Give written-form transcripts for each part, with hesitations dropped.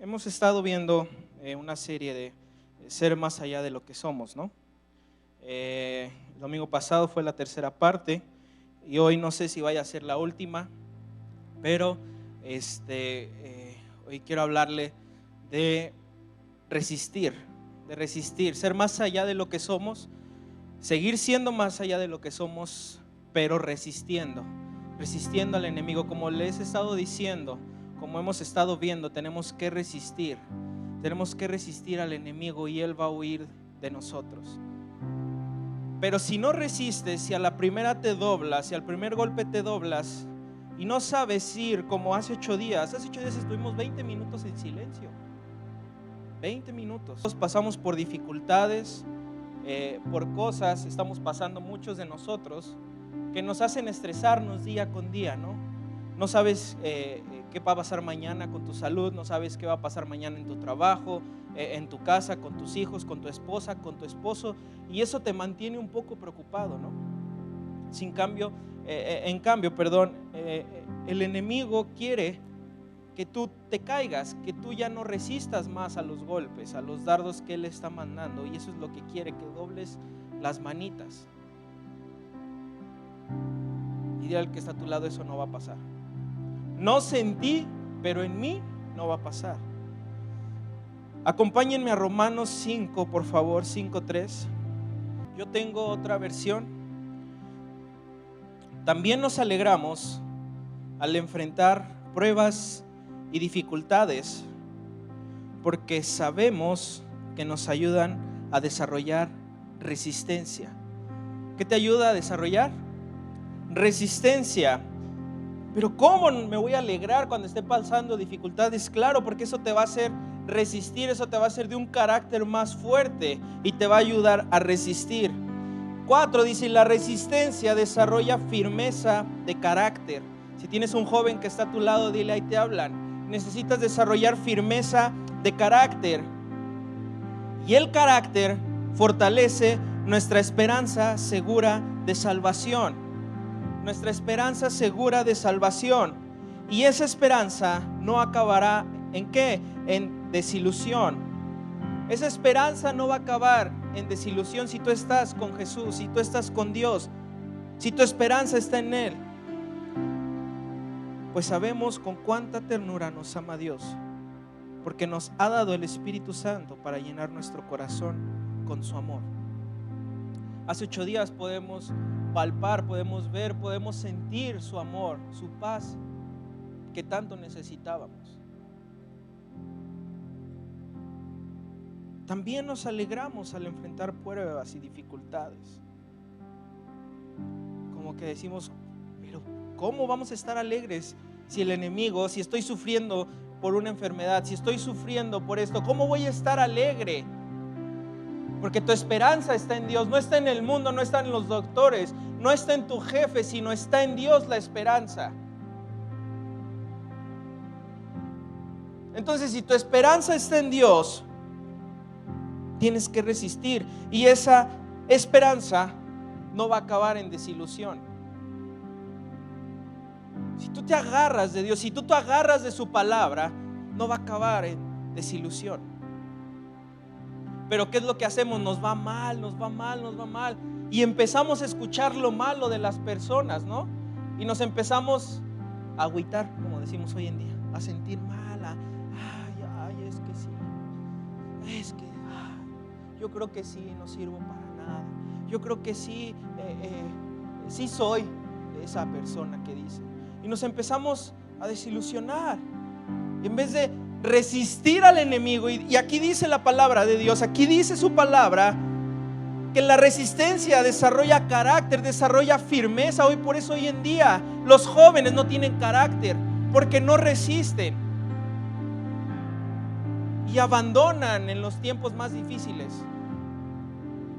Hemos estado viendo una serie de ser más allá de lo que somos, ¿no? El domingo pasado fue la tercera parte y hoy no sé si vaya a ser la última, pero hoy quiero hablarle de resistir, ser más allá de lo que somos, seguir siendo más allá de lo que somos, pero resistiendo al enemigo. Como les he estado diciendo, como hemos estado viendo, tenemos que resistir al enemigo y él va a huir de nosotros. Pero si no resistes, si a la primera te doblas, si al primer golpe te doblas y no sabes ir como hace 8 días estuvimos 20 minutos en silencio, 20 minutos. Pasamos por dificultades, por cosas, estamos pasando muchos de nosotros que nos hacen estresarnos día con día, ¿no? No sabes qué va a pasar mañana con tu salud, no sabes qué va a pasar mañana en tu trabajo, en tu casa, con tus hijos, con tu esposa, con tu esposo, y eso te mantiene un poco preocupado, ¿no? En cambio, el enemigo quiere que tú te caigas, que tú ya no resistas más a los golpes, a los dardos que él está mandando, y eso es lo que quiere, que dobles las manitas. Y dile al que está a tu lado: eso no va a pasar. No sé en ti, pero en mí no va a pasar. Acompáñenme a Romanos 5, por favor, 5:3. Yo tengo otra versión. También nos alegramos al enfrentar pruebas y dificultades, porque sabemos que nos ayudan a desarrollar resistencia. ¿Qué te ayuda a desarrollar? Resistencia. Pero ¿cómo me voy a alegrar cuando esté pasando dificultades? Claro, porque eso te va a hacer resistir, eso te va a hacer de un carácter más fuerte y te va a ayudar a resistir. 4 dice: la resistencia desarrolla firmeza de carácter. Si tienes un joven que está a tu lado, dile: ahí te hablan. Necesitas desarrollar firmeza de carácter. Y el carácter fortalece nuestra esperanza segura de salvación. Nuestra esperanza segura de salvación. Y esa esperanza no acabará ¿en qué? En desilusión. Esa esperanza no va a acabar en desilusión si tú estás con Jesús, si tú estás con Dios, si tu esperanza está en Él. Pues sabemos con cuánta ternura nos ama Dios, porque nos ha dado el Espíritu Santo para llenar nuestro corazón con su amor. Hace 8 días podemos palpar, podemos ver, podemos sentir su amor, su paz que tanto necesitábamos. También nos alegramos al enfrentar pruebas y dificultades. Como que decimos: pero ¿cómo vamos a estar alegres si el enemigo, si estoy sufriendo por una enfermedad, si estoy sufriendo por esto? ¿Cómo voy a estar alegre? Porque tu esperanza está en Dios, no está en el mundo, no está en los doctores, no está en tu jefe, sino está en Dios la esperanza. Entonces, si tu esperanza está en Dios, tienes que resistir, y esa esperanza no va a acabar en desilusión. Si tú te agarras de Dios, si tú te agarras de su palabra, no va a acabar en desilusión. Pero ¿qué es lo que hacemos? Nos va mal, y empezamos a escuchar lo malo de las personas, ¿no? Y nos empezamos a agüitar, como decimos hoy en día, a sentir mal. Es que sí, yo creo que sí, no sirvo para nada. Yo creo que sí, sí soy esa persona que dice. Y nos empezamos a desilusionar. En vez de resistir al enemigo, y aquí dice la palabra de Dios, aquí dice su palabra, que la resistencia desarrolla carácter, desarrolla firmeza. Por eso hoy en día los jóvenes no tienen carácter, porque no resisten y abandonan en los tiempos más difíciles.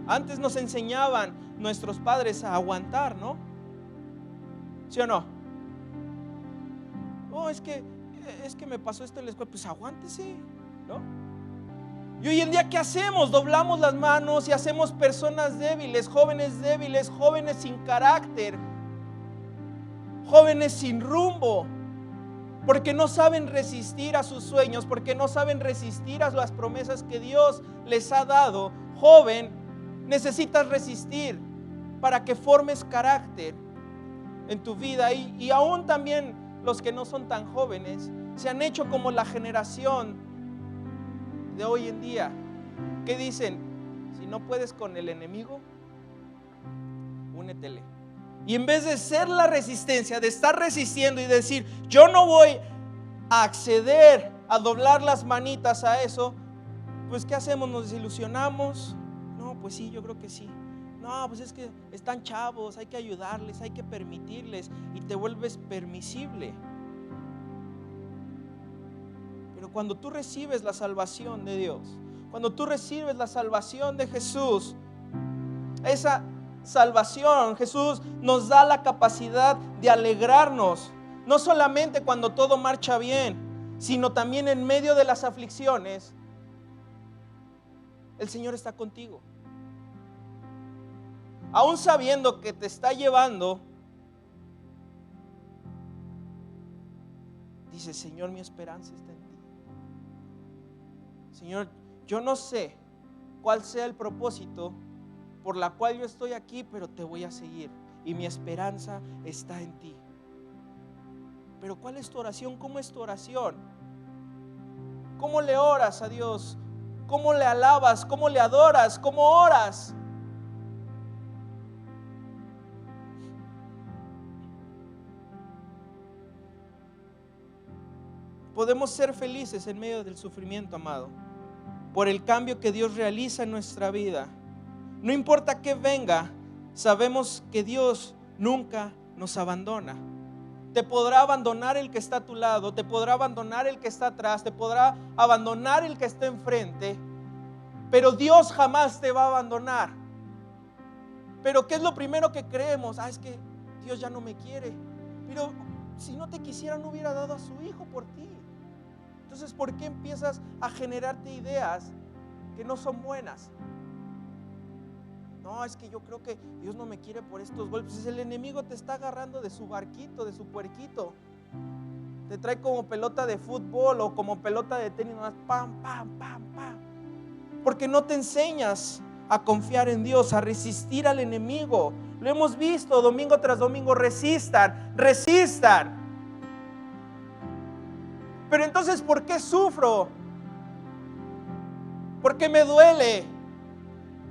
Antes nos enseñaban nuestros padres a aguantar, ¿no? ¿Sí o no? Es que me pasó esto en la escuela. Pues aguántese, ¿no? Y hoy en día, ¿qué hacemos? Doblamos las manos y hacemos personas débiles, jóvenes sin carácter, jóvenes sin rumbo. porque no saben resistir a sus sueños, porque no saben resistir a las promesas que Dios les ha dado. Joven, necesitas resistir para que formes carácter en tu vida. Y aún también los que no son tan jóvenes se han hecho como la generación de hoy en día, que dicen: si no puedes con el enemigo, únetele. Y en vez de ser la resistencia, de estar resistiendo y decir: yo no voy a acceder a doblar las manitas a eso, pues ¿qué hacemos? ¿Nos desilusionamos? No, pues sí, yo creo que sí. No, pues es que están chavos, hay que ayudarles, hay que permitirles, y te vuelves permisible. Pero cuando tú recibes la salvación de Dios, cuando tú recibes la salvación de Jesús, esa salvación, Jesús nos da la capacidad de alegrarnos, no solamente cuando todo marcha bien, sino también en medio de las aflicciones. El Señor está contigo. Aún sabiendo que te está llevando, dice: Señor, mi esperanza está en ti. Señor, yo no sé cuál sea el propósito por la cual yo estoy aquí, pero te voy a seguir, y mi esperanza está en ti. Pero ¿cuál es tu oración? ¿Cómo es tu oración? ¿Cómo le oras a Dios? ¿Cómo le alabas? ¿Cómo le adoras? ¿Cómo oras? Podemos ser felices en medio del sufrimiento, amado, por el cambio que Dios realiza en nuestra vida. No importa qué venga, sabemos que Dios nunca nos abandona. Te podrá abandonar el que está a tu lado, te podrá abandonar el que está atrás, te podrá abandonar el que está enfrente, pero Dios jamás te va a abandonar. Pero ¿qué es lo primero que creemos? Es que Dios ya no me quiere. Pero si no te quisiera, no hubiera dado a su hijo por ti. Entonces, ¿por qué empiezas a generarte ideas que no son buenas? No, es que yo creo que Dios no me quiere por estos golpes. El enemigo te está agarrando de su barquito, de su puerquito. Te trae como pelota de fútbol o como pelota de tenis, más pam, pam, pam, pam. Porque no te enseñas a confiar en Dios, a resistir al enemigo. Lo hemos visto domingo tras domingo: resistan, resistan. Pero entonces, ¿por qué sufro? ¿Por qué me duele?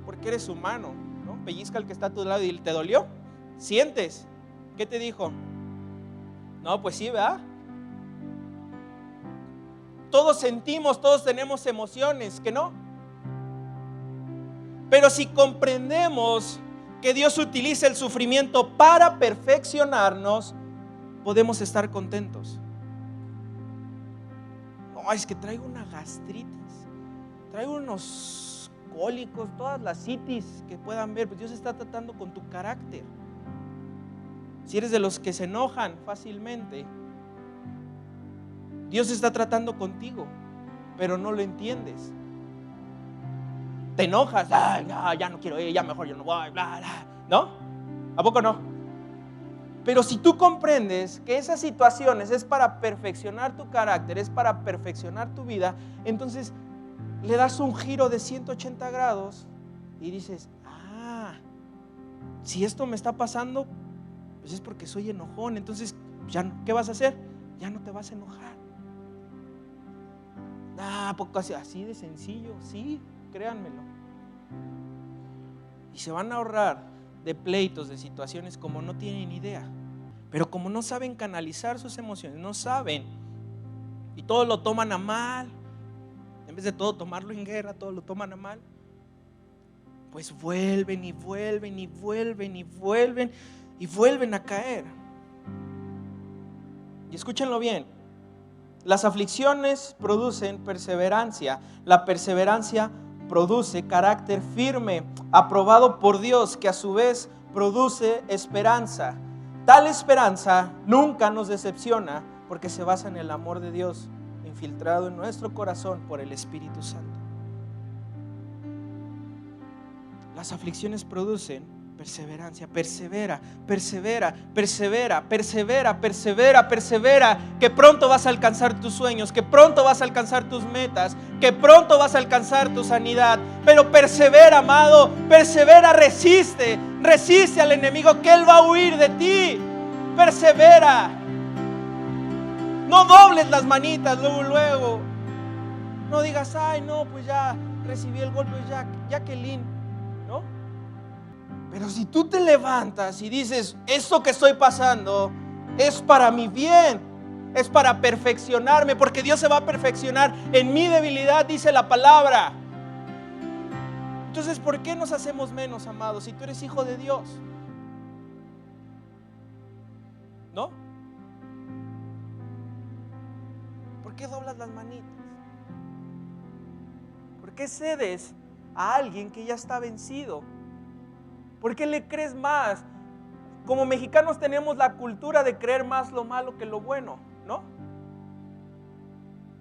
Porque eres humano, ¿no? Pellizca al que está a tu lado y te dolió. ¿Sientes? ¿Qué te dijo? No, pues sí, ¿verdad? Todos sentimos, todos tenemos emociones, ¿que no? Pero si comprendemos que Dios utiliza el sufrimiento para perfeccionarnos, podemos estar contentos. No, es que traigo una gastritis, traigo unos cólicos, todas las citis que puedan ver, pues Dios está tratando con tu carácter. Si eres de los que se enojan fácilmente, Dios está tratando contigo, pero no lo entiendes. Te enojas: ya no quiero ir, ya mejor yo no voy, bla, bla. ¿No? ¿A poco no? Pero si tú comprendes que esas situaciones es para perfeccionar tu carácter, es para perfeccionar tu vida, entonces le das un giro de 180 grados y dices: si esto me está pasando, pues es porque soy enojón. Entonces, ya, ¿qué vas a hacer? Ya no te vas a enojar. Poco así de sencillo, sí, créanmelo. Y se van a ahorrar de pleitos, de situaciones como no tienen idea. Pero como no saben canalizar sus emociones, no saben, y todo lo toman a mal, en vez de todo tomarlo en guerra, todo lo toman a mal, pues vuelven y vuelven y vuelven y vuelven y vuelven a caer. Y escúchenlo bien: las aflicciones producen perseverancia, la perseverancia produce carácter firme, aprobado por Dios, que a su vez produce esperanza. Tal esperanza nunca nos decepciona, porque se basa en el amor de Dios infiltrado en nuestro corazón por el Espíritu Santo. Las aflicciones producen Perseverancia, persevera, persevera, persevera, persevera, persevera, persevera, que pronto vas a alcanzar tus sueños, que pronto vas a alcanzar tus metas, que pronto vas a alcanzar tu sanidad. Pero persevera, amado, persevera, resiste al enemigo, que él va a huir de ti. Persevera. No dobles las manitas luego. No digas, ay no, pues ya recibí el golpe, ya que lindo, ¿no? Pero si tú te levantas y dices, esto que estoy pasando es para mi bien, es para perfeccionarme, porque Dios se va a perfeccionar en mi debilidad, dice la palabra. Entonces, ¿por qué nos hacemos menos, amados, si tú eres hijo de Dios? ¿No? ¿Por qué doblas las manitas? ¿Por qué cedes a alguien que ya está vencido? ¿Por qué le crees más? Como mexicanos tenemos la cultura de creer más lo malo que lo bueno, ¿no?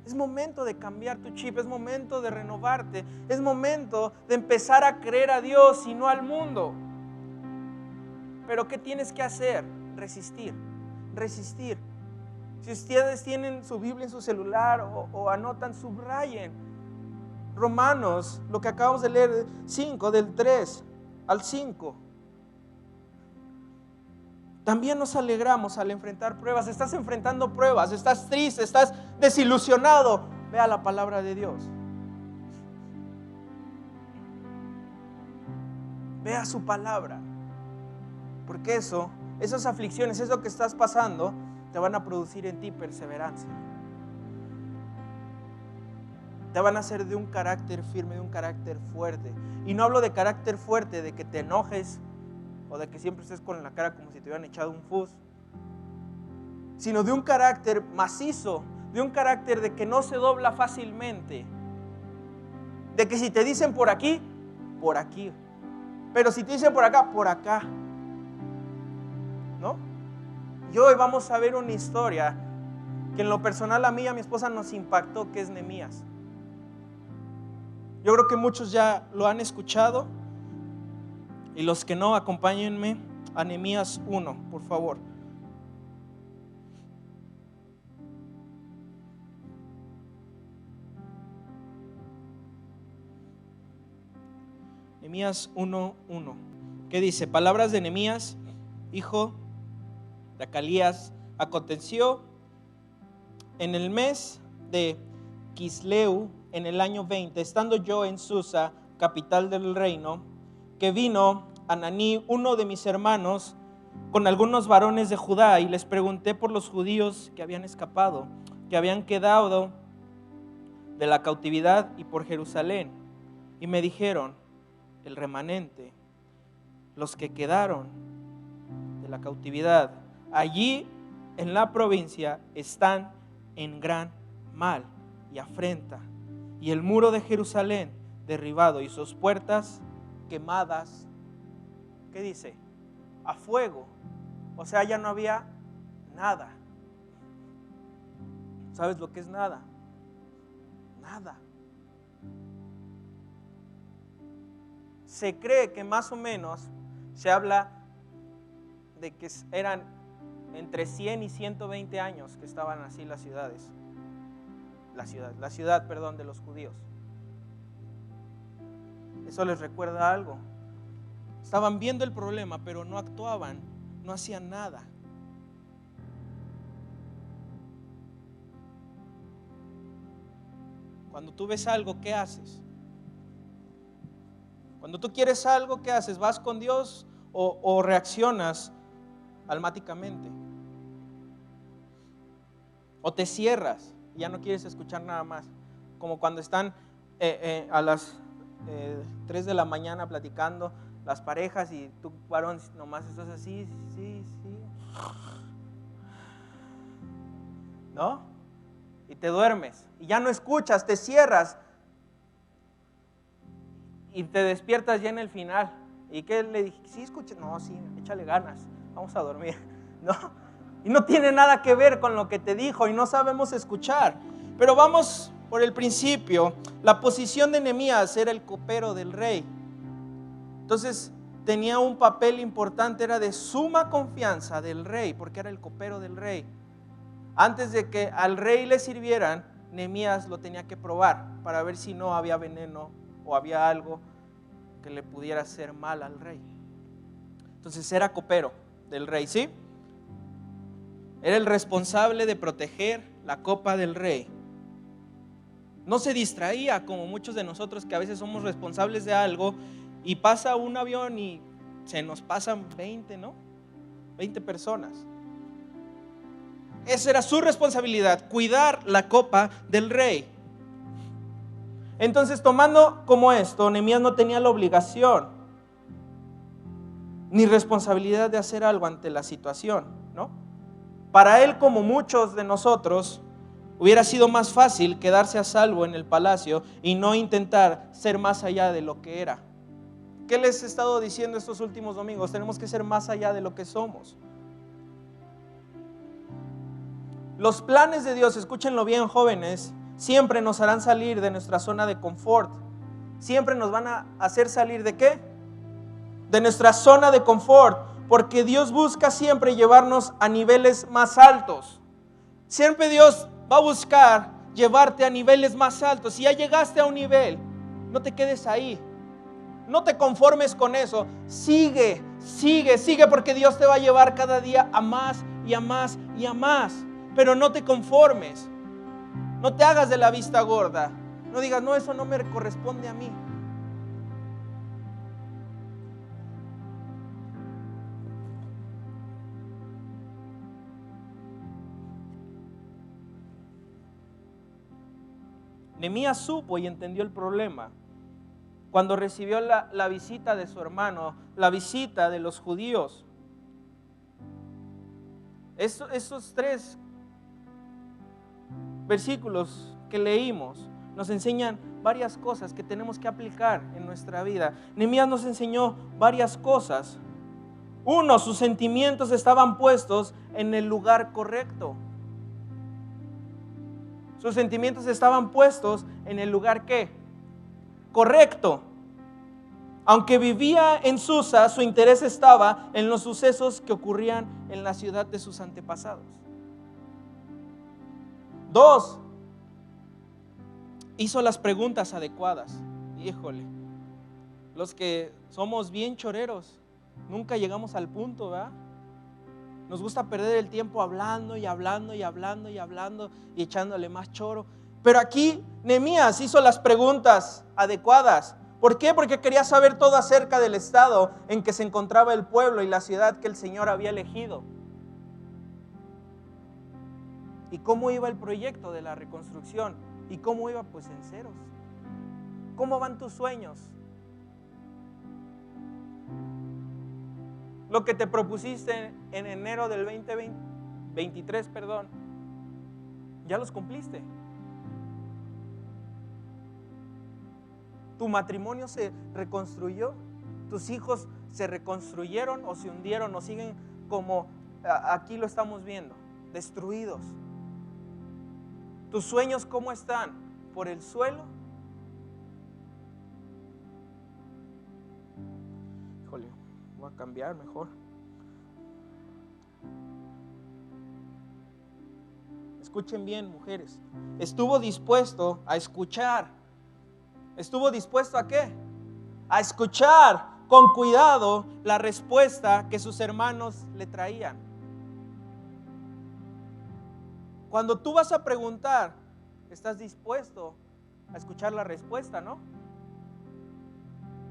Es momento de cambiar tu chip, es momento de renovarte, es momento de empezar a creer a Dios y no al mundo. Pero ¿qué tienes que hacer? Resistir. Si ustedes tienen su Biblia en su celular o anotan, subrayen Romanos, lo que acabamos de leer, 5, del 3 al 5. También nos alegramos al enfrentar pruebas. Estás enfrentando pruebas, estás triste, estás desilusionado. Vea la palabra de Dios. Vea su palabra. Porque esas aflicciones, eso que estás pasando, te van a producir en ti perseverancia. Te van a hacer de un carácter firme, de un carácter fuerte. Y no hablo de carácter fuerte, de que te enojes o de que siempre estés con la cara como si te hubieran echado un fus, sino de un carácter macizo, de un carácter de que no se dobla fácilmente, de que si te dicen por aquí, pero si te dicen por acá, ¿no? Y hoy vamos a ver una historia que en lo personal a mí y a mi esposa nos impactó, que es Nehemías. Yo creo que muchos ya lo han escuchado, y los que no, acompáñenme a Nehemías 1, por favor. Nehemías 1:1. ¿Qué dice? Palabras de Nehemías, hijo de Acalías. Aconteció en el mes de Quisleu, en el año 20, estando yo en Susa, capital del reino, que vino Ananí, uno de mis hermanos, con algunos varones de Judá, y les pregunté por los judíos que habían escapado, que habían quedado de la cautividad, y por Jerusalén. Y me dijeron, el remanente, los que quedaron de la cautividad allí en la provincia, están en gran mal y afrenta, y el muro de Jerusalén derribado y sus puertas quemadas. ¿Qué dice? A fuego. O sea, ya no había nada. ¿Sabes lo que es nada? Nada. Se cree que más o menos se habla de que eran entre 100 y 120 años que estaban así las ciudades. La ciudad, de los judíos. Eso les recuerda algo. Estaban viendo el problema, pero no actuaban, no hacían nada. Cuando tú ves algo, ¿qué haces? Cuando tú quieres algo, ¿qué haces? ¿Vas con Dios o reaccionas almáticamente? ¿O te cierras y ya no quieres escuchar nada más? Como cuando están a las 3 de la mañana platicando las parejas y tú, varón, nomás estás así, sí, ¿no? Y te duermes y ya no escuchas, te cierras y te despiertas ya en el final. ¿Y qué le dije? Sí, escuché, no, sí, échale ganas, vamos a dormir, ¿no? Y no tiene nada que ver con lo que te dijo y no sabemos escuchar. Pero vamos por el principio. La posición de Nehemías era el copero del rey. Entonces, tenía un papel importante, era de suma confianza del rey, porque era el copero del rey. Antes de que al rey le sirvieran, Nehemías lo tenía que probar para ver si no había veneno o había algo que le pudiera hacer mal al rey. Entonces era copero del rey, ¿sí? Era el responsable de proteger la copa del rey. No se distraía como muchos de nosotros que a veces somos responsables de algo y pasa un avión y se nos pasan 20, ¿no? 20 personas. Esa era su responsabilidad, cuidar la copa del rey. Entonces, tomando como esto, Nehemías no tenía la obligación ni responsabilidad de hacer algo ante la situación, ¿no? Para él, como muchos de nosotros, hubiera sido más fácil quedarse a salvo en el palacio y no intentar ser más allá de lo que era. ¿Qué les he estado diciendo estos últimos domingos? Tenemos que ser más allá de lo que somos. Los planes de Dios, escúchenlo bien, jóvenes, siempre nos harán salir de nuestra zona de confort. Siempre nos van a hacer salir ¿de qué? De nuestra zona de confort, porque Dios busca siempre llevarnos a niveles más altos. Siempre Dios va a buscar llevarte a niveles más altos. Si ya llegaste a un nivel, no te quedes ahí. No te conformes con eso. Sigue, porque Dios te va a llevar cada día a más y a más y a más. Pero no te conformes. No te hagas de la vista gorda. No digas, no, eso no me corresponde a mí. Nehemías supo y entendió el problema cuando recibió la visita de su hermano, la visita de los judíos. Esos 3 versículos que leímos nos enseñan varias cosas que tenemos que aplicar en nuestra vida. Nehemías nos enseñó varias cosas. 1, sus sentimientos estaban puestos en el lugar correcto. Sus sentimientos estaban puestos en el lugar ¿qué? Correcto. Aunque vivía en Susa, su interés estaba en los sucesos que ocurrían en la ciudad de sus antepasados. 2, hizo las preguntas adecuadas. Híjole, los que somos bien choreros, nunca llegamos al punto, ¿verdad? Nos gusta perder el tiempo hablando y hablando y hablando y hablando y echándole más choro. Pero aquí Nehemías hizo las preguntas adecuadas. ¿Por qué? Porque quería saber todo acerca del estado en que se encontraba el pueblo y la ciudad que el Señor había elegido. ¿Y cómo iba el proyecto de la reconstrucción? ¿Y cómo iba? Pues en ceros. ¿Cómo van tus sueños? Lo que te propusiste en enero del 2023, ya los cumpliste. Tu matrimonio se reconstruyó, tus hijos se reconstruyeron o se hundieron o siguen como aquí lo estamos viendo, destruidos. ¿Tus sueños cómo están? ¿Por el suelo? Híjole, voy a cambiar mejor. Escuchen bien, mujeres. Estuvo dispuesto a escuchar. ¿Estuvo dispuesto a qué? A escuchar con cuidado la respuesta que sus hermanos le traían. Cuando tú vas a preguntar, estás dispuesto a escuchar la respuesta, ¿no?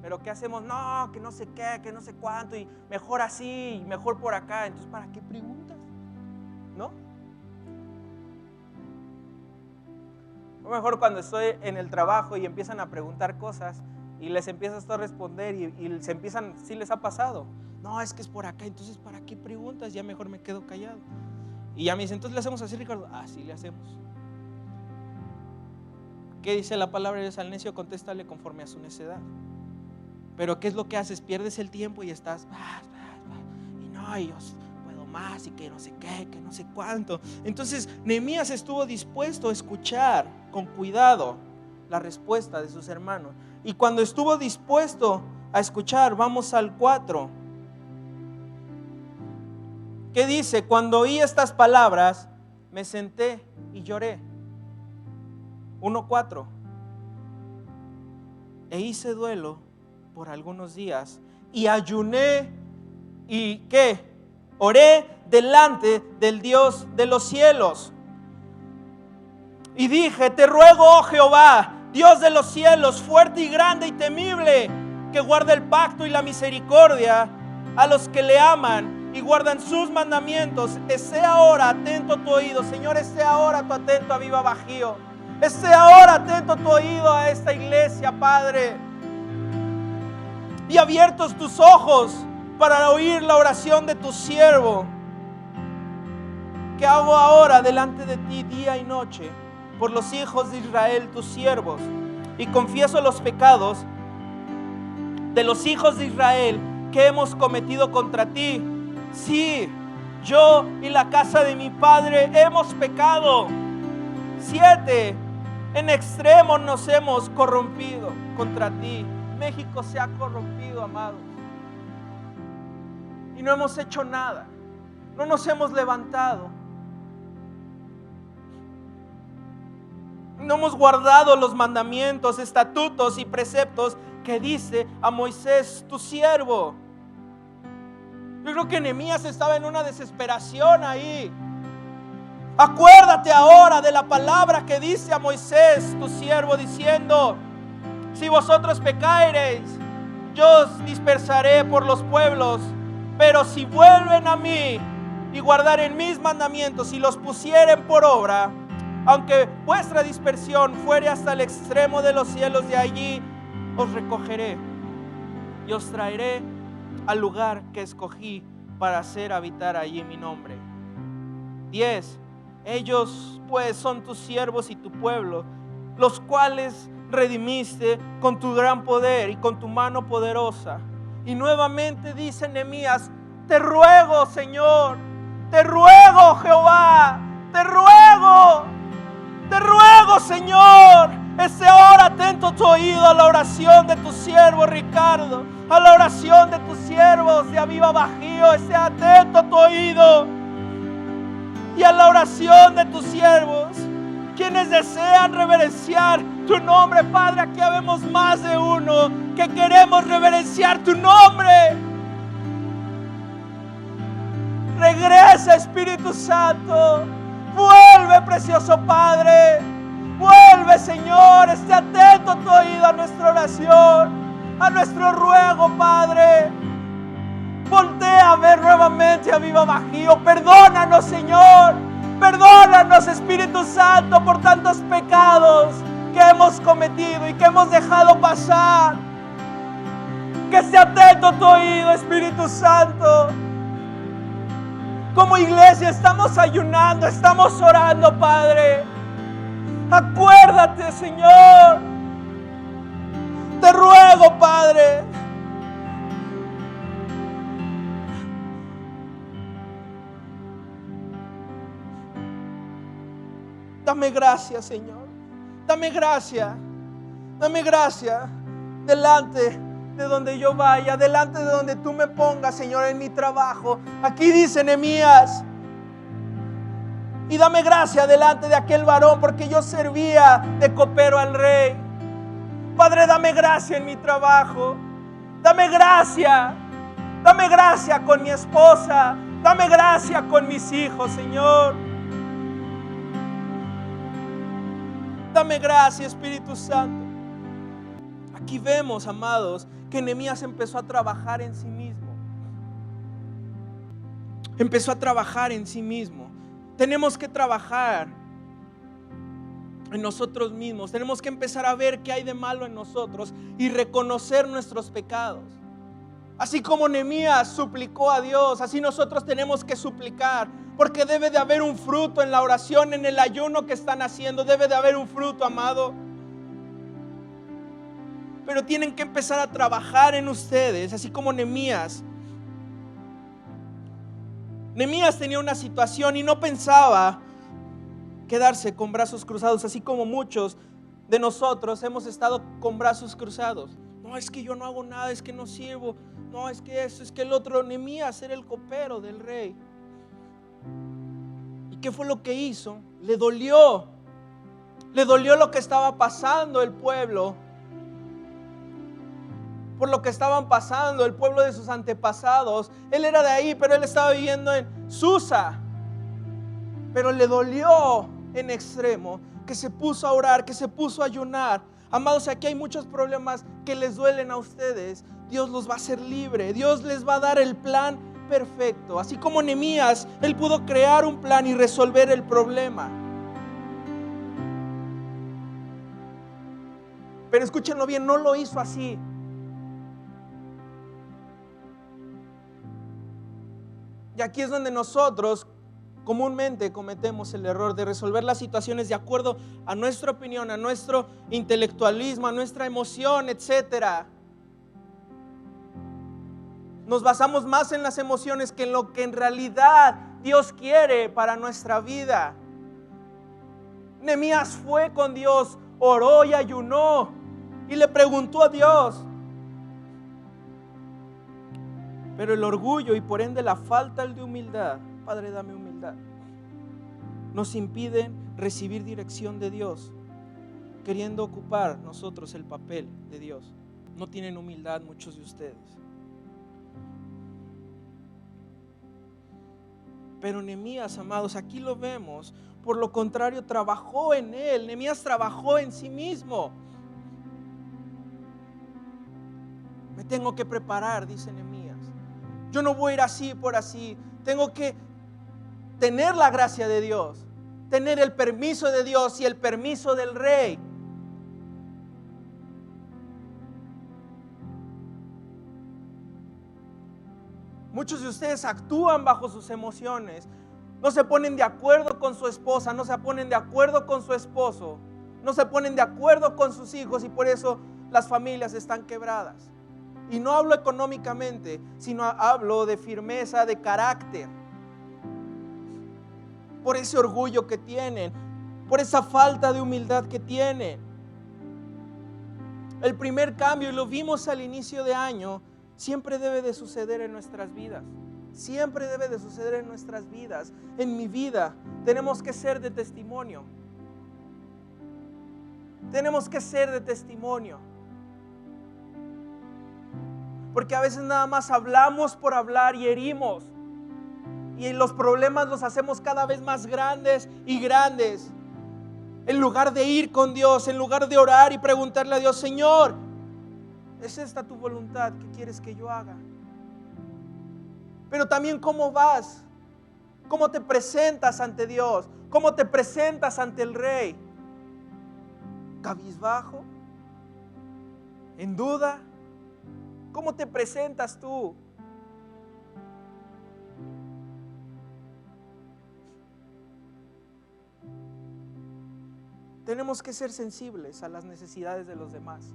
Pero ¿qué hacemos? No, que no sé qué, que no sé cuánto, y mejor así, y mejor por acá. Entonces, ¿para qué preguntas? ¿No? O mejor cuando estoy en el trabajo y empiezan a preguntar cosas y les empiezas a responder y se empiezan, sí les ha pasado. No, es que es por acá, entonces ¿para qué preguntas? Ya mejor me quedo callado. Y ya me dicen, entonces le hacemos así, Ricardo. Así le hacemos. ¿Qué dice la palabra de Dios? Al necio contéstale conforme a su necedad. Pero ¿qué es lo que haces? Pierdes el tiempo y estás y no, yo puedo más y que no sé qué, que no sé cuánto. Entonces Nehemías estuvo dispuesto a escuchar con cuidado la respuesta de sus hermanos. Y cuando estuvo dispuesto a escuchar. Vamos al 4. ¿Qué dice? Cuando oí estas palabras, me senté y lloré. 1:4. E hice duelo por algunos días y ayuné y ¿qué? Oré delante del Dios de los cielos. Y dije, te ruego, oh Jehová, Dios de los cielos, fuerte y grande y temible, que guarda el pacto y la misericordia a los que le aman y guardan sus mandamientos. Esté ahora atento tu oído, Señor, esté ahora tu atento a Viva Bajío. Esté ahora atento tu oído a esta iglesia, Padre. Y abiertos tus ojos para oír la oración de tu siervo, que hago ahora delante de ti día y noche, por los hijos de Israel, tus siervos. Y confieso los pecados de los hijos de Israel que hemos cometido contra ti. Sí, yo y la casa de mi padre hemos pecado. 7. En extremo nos hemos corrompido contra ti. México se ha corrompido, amados. Y no hemos hecho nada. No nos hemos levantado. No hemos guardado los mandamientos, estatutos y preceptos que dice a Moisés, tu siervo. Yo creo que Nehemías estaba en una desesperación ahí. Acuérdate ahora de la palabra que dice a Moisés, tu siervo, diciendo, si vosotros pecareis, yo os dispersaré por los pueblos, pero si vuelven a mí y guardaren mis mandamientos y los pusieren por obra, aunque vuestra dispersión fuere hasta el extremo de los cielos, de allí os recogeré y os traeré al lugar que escogí para hacer habitar allí mi nombre. 10. Ellos pues son tus siervos y tu pueblo, los cuales redimiste con tu gran poder y con tu mano poderosa. Y nuevamente dice Nehemías, te ruego, Señor, te ruego, Jehová, te ruego, Señor, esté ahora atento tu oído a la oración de tu siervo Ricardo, a la oración de tus siervos de Aviva Bajío, esté atento tu oído y a la oración de tus siervos, quienes desean reverenciar tu nombre, Padre. Aquí habemos más de uno que queremos reverenciar tu nombre. Regresa, Espíritu Santo. Vuelve, precioso Padre. Vuelve, Señor. Esté atento tu oído a nuestra oración, a nuestro ruego, Padre. Voltea a ver nuevamente a Viva Bajío. Perdónanos, Señor. Perdónanos, Espíritu Santo, por tantos pecados que hemos cometido y que hemos dejado pasar. Que esté atento tu oído, Espíritu Santo. Como iglesia estamos ayunando, estamos orando, Padre. Acuérdate, Señor. Te ruego, Padre. Dame gracia, Señor. Dame gracia. Dame gracia delante de donde yo vaya, delante de donde tú me pongas, Señor, en mi trabajo. Aquí dice Nehemías, y dame gracia delante de aquel varón, porque yo servía de copero al rey. Padre, dame gracia en mi trabajo. Dame gracia con mi esposa. Dame gracia con mis hijos, Señor. Dame gracia, Espíritu Santo. Aquí vemos, amados, que Nehemías empezó a trabajar en sí mismo. Empezó a trabajar en sí mismo. Tenemos que trabajar en nosotros mismos. Tenemos que empezar a ver qué hay de malo en nosotros y reconocer nuestros pecados. Así como Nehemías suplicó a Dios, así nosotros tenemos que suplicar, porque debe de haber un fruto en la oración, en el ayuno que están haciendo. Debe de haber un fruto, amado. Pero tienen que empezar a trabajar en ustedes, así como Nehemías. Nehemías tenía una situación y no pensaba quedarse con brazos cruzados, así como muchos de nosotros hemos estado con brazos cruzados. No, No, es que yo no hago nada, es que no sirvo. No, es que eso, es que el otro. Nehemías era el copero del rey. ¿Y qué fue lo que hizo? Le dolió lo que estaba pasando el pueblo, por lo que estaban pasando el pueblo de sus antepasados. Él era de ahí, pero él estaba viviendo en Susa. Pero le dolió en extremo, que se puso a orar, que se puso a ayunar. Amados, aquí hay muchos problemas que les duelen a ustedes. Dios los va a hacer libre. Dios les va a dar el plan perfecto. Así como Nehemías, él pudo crear un plan y resolver el problema. Pero escúchenlo bien, no lo hizo así. Y aquí es donde nosotros comúnmente cometemos el error de resolver las situaciones de acuerdo a nuestra opinión, a nuestro intelectualismo, a nuestra emoción, etc. Nos basamos más en las emociones que en lo que en realidad Dios quiere para nuestra vida. Nehemías fue con Dios, oró y ayunó y le preguntó a Dios. Pero el orgullo y por ende la falta de humildad, Padre, dame humildad, nos impiden recibir dirección de Dios, queriendo ocupar nosotros el papel de Dios. No tienen humildad muchos de ustedes. Pero Nehemías, amados, aquí lo vemos. Por lo contrario, trabajó en él. Nehemías trabajó en sí mismo. Me tengo que preparar, dice Nehemías. Yo no voy a ir así por así. Tengo que tener la gracia de Dios, tener el permiso de Dios y el permiso del rey. Muchos de ustedes actúan bajo sus emociones. No se ponen de acuerdo con su esposa, no se ponen de acuerdo con su esposo, no se ponen de acuerdo con sus hijos y por eso las familias están quebradas. Y no hablo económicamente, sino hablo de firmeza de carácter. Por ese orgullo que tienen, por esa falta de humildad que tienen. El primer cambio, y lo vimos al inicio de año, siempre debe de suceder en nuestras vidas. Siempre debe de suceder en nuestras vidas. En mi vida tenemos que ser de testimonio. Tenemos que ser de testimonio. Porque a veces nada más hablamos por hablar y herimos. Y los problemas los hacemos cada vez más grandes y grandes. En lugar de ir con Dios, en lugar de orar y preguntarle a Dios, Señor, ¿es esta tu voluntad? ¿Qué quieres que yo haga? Pero también cómo vas, cómo te presentas ante Dios, cómo te presentas ante el Rey. ¿Cabizbajo? ¿En duda? ¿Cómo te presentas tú? Tenemos que ser sensibles a las necesidades de los demás.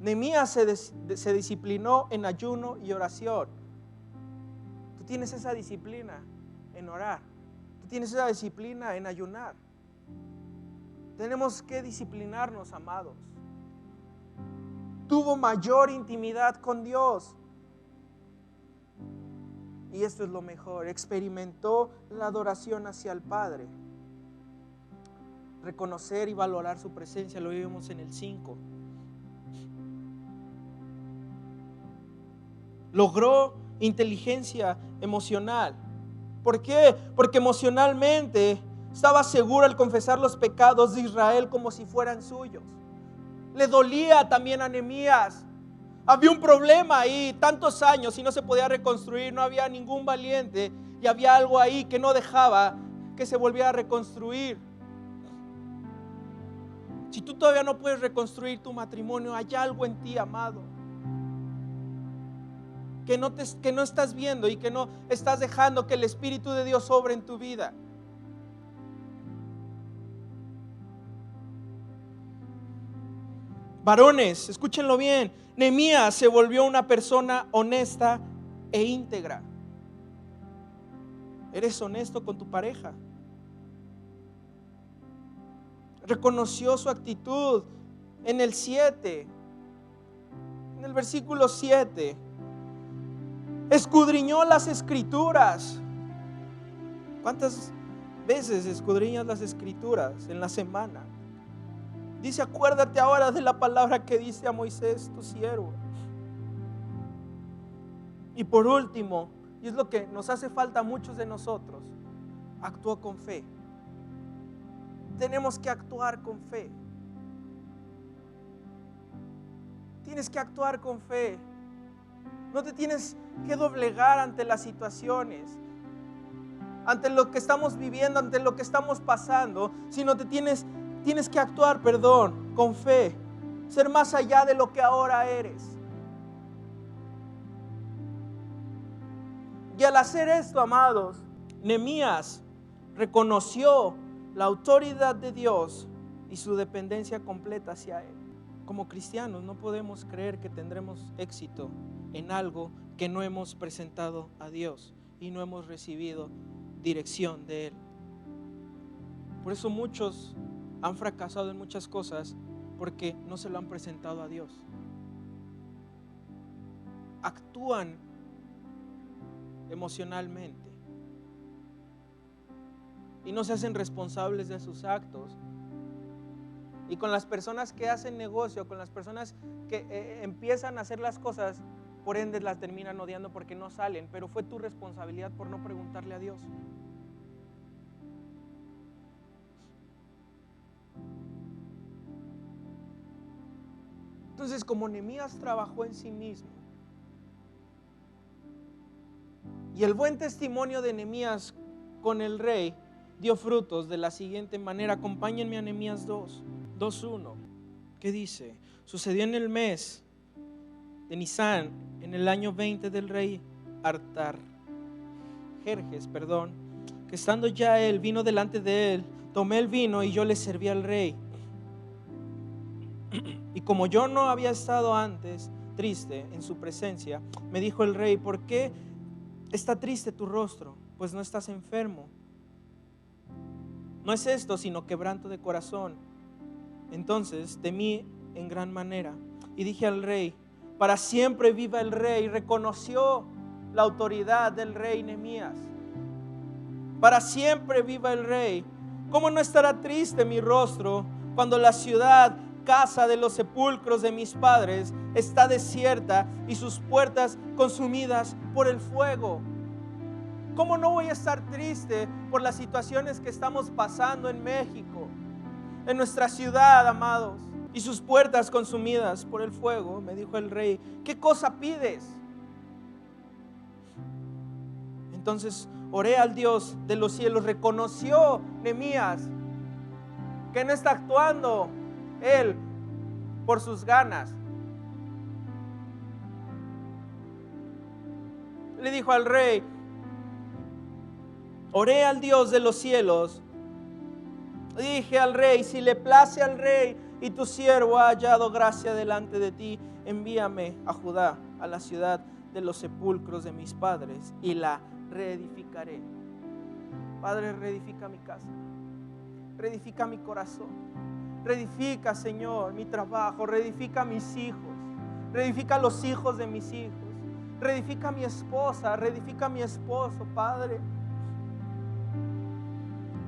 Nehemías se disciplinó en ayuno y oración. Tú tienes esa disciplina en orar. Tú tienes esa disciplina en ayunar. Tenemos que disciplinarnos, amados. Tuvo mayor intimidad con Dios. Y esto es lo mejor. Experimentó la adoración hacia el Padre. Reconocer y valorar su presencia, lo vimos en el 5. Logró inteligencia emocional. ¿Por qué? Porque emocionalmente estaba seguro al confesar los pecados de Israel como si fueran suyos. Le dolía también a Nehemías. Había un problema ahí, tantos años y no se podía reconstruir, no había ningún valiente y había algo ahí que no dejaba que se volviera a reconstruir. Si tú todavía no puedes reconstruir tu matrimonio, hay algo en ti, amado, que no estás viendo y que no estás dejando que el Espíritu de Dios obre en tu vida. Varones, escúchenlo bien. Nehemías se volvió una persona honesta e íntegra. ¿Eres honesto con tu pareja? Reconoció su actitud en el 7, en el versículo 7, escudriñó las escrituras. ¿Cuántas veces escudriñas las escrituras en la semana? Dice, acuérdate ahora de la palabra que dice a Moisés, tu siervo. Y por último, y es lo que nos hace falta a muchos de nosotros, actúa con fe. Tenemos que actuar con fe. Tienes que actuar con fe. No te tienes que doblegar ante las situaciones, ante lo que estamos viviendo, ante lo que estamos pasando, sino tienes que actuar, con fe, ser más allá de lo que ahora eres. Y al hacer esto, amados, Nehemías reconoció la autoridad de Dios y su dependencia completa hacia Él. Como cristianos no podemos creer que tendremos éxito en algo que no hemos presentado a Dios y no hemos recibido dirección de Él. Por eso muchos han fracasado en muchas cosas porque no se lo han presentado a Dios. Actúan emocionalmente y no se hacen responsables de sus actos. Y con las personas que hacen negocio, con las personas que empiezan a hacer las cosas, por ende las terminan odiando porque no salen, pero fue tu responsabilidad por no preguntarle a Dios. Entonces, como Nehemías trabajó en sí mismo, y el buen testimonio de Nehemías con el rey dio frutos de la siguiente manera. Acompáñenme a Nehemías 2:1, que dice: sucedió en el mes de Nisán, en el año 20 del rey Artajerjes, que estando ya él vino delante de él, tomé el vino y yo le serví al rey. Y como yo no había estado antes triste en su presencia, me dijo el rey: ¿por qué está triste tu rostro? Pues no estás enfermo. No es esto sino quebranto de corazón. Entonces temí en gran manera y dije al rey: para siempre viva el rey. Reconoció la autoridad del rey Nehemías. Para siempre viva el rey. ¿Cómo no estará triste mi rostro cuando la ciudad, casa de los sepulcros de mis padres, está desierta y sus puertas consumidas por el fuego? ¿Cómo no voy a estar triste por las situaciones que estamos pasando en México, en nuestra ciudad, amados, y sus puertas consumidas por el fuego? Me dijo el rey: ¿qué cosa pides? Entonces oré al Dios de los cielos. Reconoció Nehemías que no está actuando él por sus ganas. Le dijo al rey: oré al Dios de los cielos. Dije al rey: si le place al rey y tu siervo ha hallado gracia delante de ti, envíame a Judá, a la ciudad de los sepulcros de mis padres, y la reedificaré. Padre, reedifica mi casa, reedifica mi corazón, reedifica, Señor, mi trabajo, reedifica mis hijos, reedifica los hijos de mis hijos, reedifica mi esposa, reedifica mi esposo. Padre,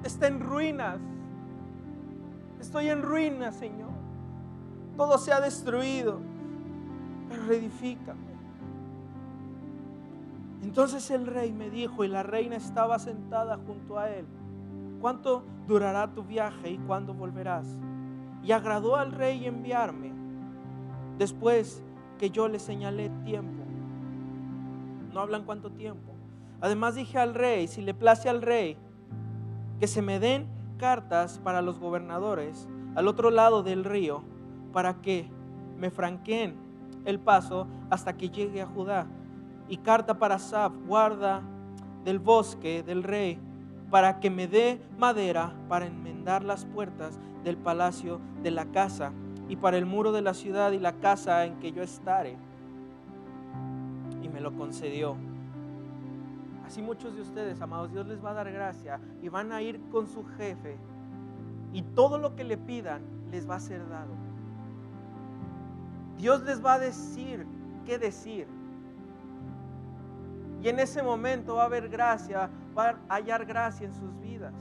está en ruinas. Estoy en ruinas, Señor. Todo se ha destruido, pero reedifícame. Entonces el rey me dijo, y la reina estaba sentada junto a él: ¿cuánto durará tu viaje y cuándo volverás? Y agradó al rey enviarme después que yo le señalé tiempo. No hablan cuánto tiempo. Además dije al rey: si le place al rey, que se me den cartas para los gobernadores al otro lado del río, para que me franqueen el paso hasta que llegue a Judá, y carta para Asaf, guarda del bosque del rey, para que me dé madera para enmendar las puertas del palacio de la casa, y para el muro de la ciudad y la casa en que yo estaré. Y me lo concedió. Así muchos de ustedes, amados, Dios les va a dar gracia y van a ir con su jefe, y todo lo que le pidan les va a ser dado. Dios les va a decir qué decir. Y en ese momento va a haber gracia, va a hallar gracia en sus vidas.